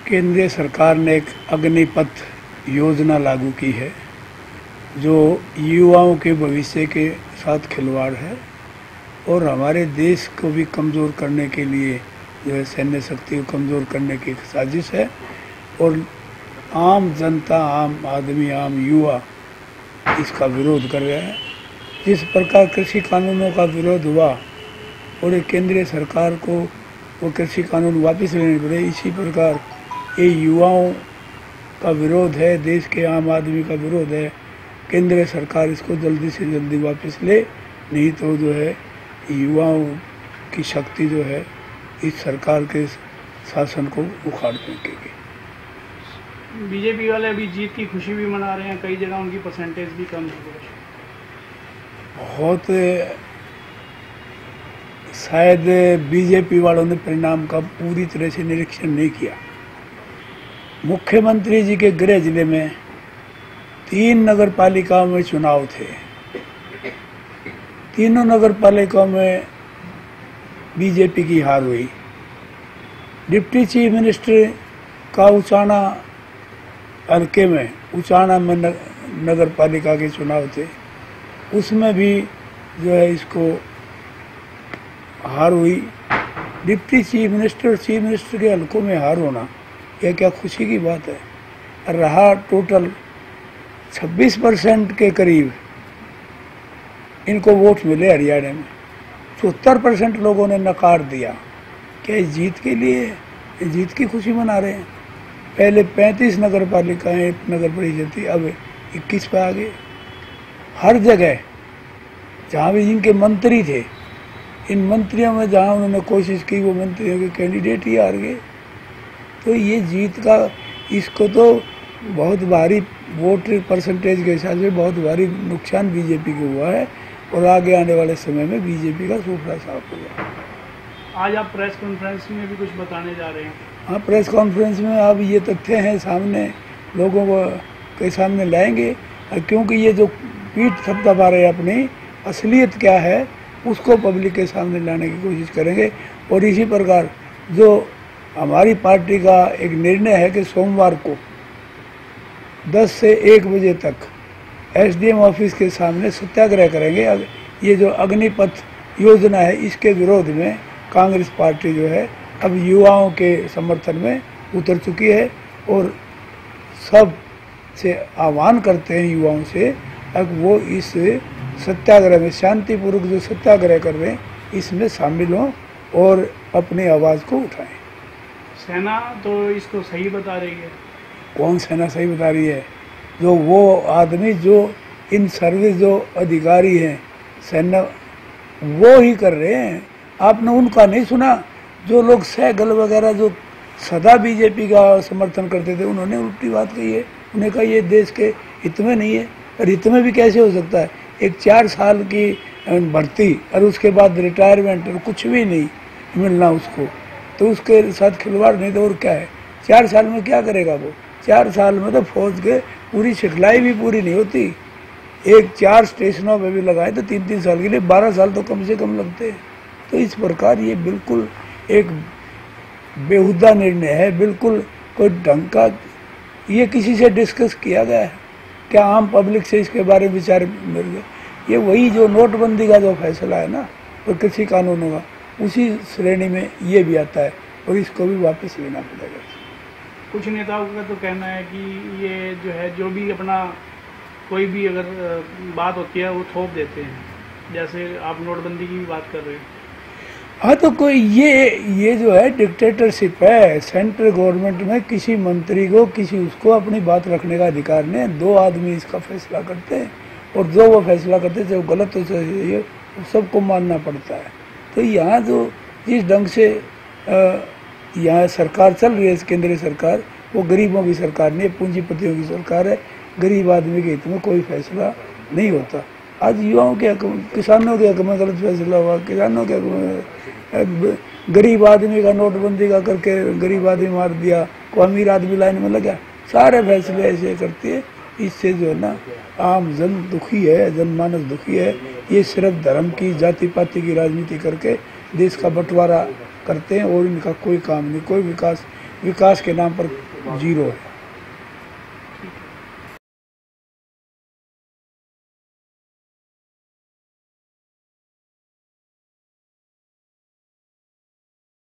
केंद्रीय सरकार ने एक अग्निपथ योजना लागू की है जो युवाओं के भविष्य के साथ खिलवाड़ है और हमारे देश को भी कमज़ोर करने के लिए जो है सैन्य शक्ति को कमज़ोर करने की एक साजिश है। और आम जनता, आम आदमी, आम युवा इसका विरोध कर रहा है। जिस प्रकार कृषि कानूनों का विरोध हुआ और केंद्रीय सरकार को वो कृषि कानून वापस लेने पड़े, इसी प्रकार ये युवाओं का विरोध है, देश के आम आदमी का विरोध है। केंद्रीय सरकार इसको जल्दी से जल्दी वापस ले, नहीं तो जो है युवाओं की शक्ति जो है इस सरकार के शासन को उखाड़ फेंकेगी। बीजेपी वाले अभी जीत की खुशी भी मना रहे हैं, कई जगह उनकी परसेंटेज भी कम है। बहुत शायद बीजेपी वालों ने परिणाम का पूरी तरह से निरीक्षण नहीं किया। मुख्यमंत्री जी के गृह जिले में 3 नगर पालिकाओं में चुनाव थे। तीनों नगर पालिकाओं में बीजेपी की हार हुई। डिप्टी चीफ मिनिस्टर का उचाना हल्के में, उचाना में नगर पालिका के चुनाव थे, उसमें भी जो है इसको हार हुई। डिप्टी चीफ मिनिस्टर और चीफ मिनिस्टर के हल्कों में हार होना यह क्या खुशी की बात है। रहा टोटल 26% के करीब इनको वोट मिले हरियाणा में। 74% लोगों ने नकार दिया। क्या इस जीत के लिए जीत की खुशी मना रहे हैं? पहले 35 नगर पालिकाएँ नगर परिषद थी, अब 21 पे आ गए। हर जगह जहाँ भी जिनके मंत्री थे, इन मंत्रियों में जहाँ उन्होंने कोशिश की वो मंत्रियों के कैंडिडेट ही हार गए। तो ये जीत का, इसको तो बहुत भारी वोट परसेंटेज के हिसाब से बहुत भारी नुकसान बीजेपी को हुआ है और आगे आने वाले समय में बीजेपी का सूखड़ा साफ होगा। आज आप प्रेस कॉन्फ्रेंस में भी कुछ बताने जा रहे हैं? हाँ, प्रेस कॉन्फ्रेंस में अब ये तथ्य हैं सामने, लोगों को के सामने लाएंगे, क्योंकि ये जो पीठ थपथपा रहे अपनी असलियत क्या है उसको पब्लिक के सामने लाने की कोशिश करेंगे। और इसी प्रकार जो हमारी पार्टी का एक निर्णय है कि सोमवार को 10 से 1 बजे तक एसडीएम ऑफिस के सामने सत्याग्रह करेंगे। ये जो अग्निपथ योजना है इसके विरोध में कांग्रेस पार्टी जो है अब युवाओं के समर्थन में उतर चुकी है और सब से आह्वान करते हैं युवाओं से अब वो इस सत्याग्रह में, शांतिपूर्वक जो सत्याग्रह कर रहे हैं, इसमें शामिल हों और अपनी आवाज़ को उठाएं। सेना तो इसको सही बता रही है। कौन सेना सही बता रही है? जो वो आदमी जो इन सर्विस जो अधिकारी हैं सेना, वो ही कर रहे हैं। आपने उनका नहीं सुना? जो लोग सहगल वगैरह जो सदा बीजेपी का समर्थन करते थे, उन्होंने उल्टी बात कही है। उन्हें कहा ये देश के हित में नहीं है। और हित में भी कैसे हो सकता है? एक 4 साल की भर्ती और उसके बाद रिटायरमेंट और कुछ भी नहीं मिलना उसको, तो उसके साथ खिलवाड़ नहीं तो और क्या है? 4 साल में क्या करेगा वो? 4 साल में तो फौज के पूरी सिखलाई भी पूरी नहीं होती। 4 स्टेशनों में भी लगाए तो 3-3 साल के लिए 12 साल तो कम से कम लगते हैं। तो इस प्रकार ये बिल्कुल एक बेहुदा निर्णय है, बिल्कुल कोई ढंग का। ये किसी से डिस्कस किया गया है क्या? आम पब्लिक से इसके बारे में विचार मिल गए? ये वही जो नोटबंदी का जो फैसला है ना और कृषि कानूनों का, उसी श्रेणी में ये भी आता है और इसको भी वापस लेना पड़ेगा। कुछ नेताओं का तो कहना है कि ये जो है जो भी अपना कोई भी अगर बात होती है वो थोप देते हैं, जैसे आप नोटबंदी की भी बात कर रहे हैं। हाँ, तो कोई ये जो है डिक्टेटरशिप है। सेंट्रल गवर्नमेंट में किसी मंत्री को किसी उसको अपनी बात रखने का अधिकार नहीं। 2 आदमी इसका फैसला करते हैं और जो वो फैसला करते हैं, चाहे गलत हो चाहे सबको मानना पड़ता है। तो यहाँ जो जिस ढंग से यहाँ सरकार चल रही है, केंद्रीय सरकार, वो गरीबों की सरकार नहीं है, पूंजीपतियों की सरकार है। गरीब आदमी के हित में कोई फैसला नहीं होता। आज युवाओं के हक, किसानों के हक में गलत फैसला हुआ, किसानों के हक में गरीब आदमी का नोटबंदी का करके गरीब आदमी मार दिया, को अमीर आदमी लाइन में लगा। सारे फैसले ऐसे करती है। इससे जो है ना आम जन दुखी है, जनमानस दुखी है। ये सिर्फ धर्म की, जाति पाति की राजनीति करके देश का बंटवारा करते हैं और इनका कोई काम नहीं, कोई विकास विकास के नाम पर जीरो है।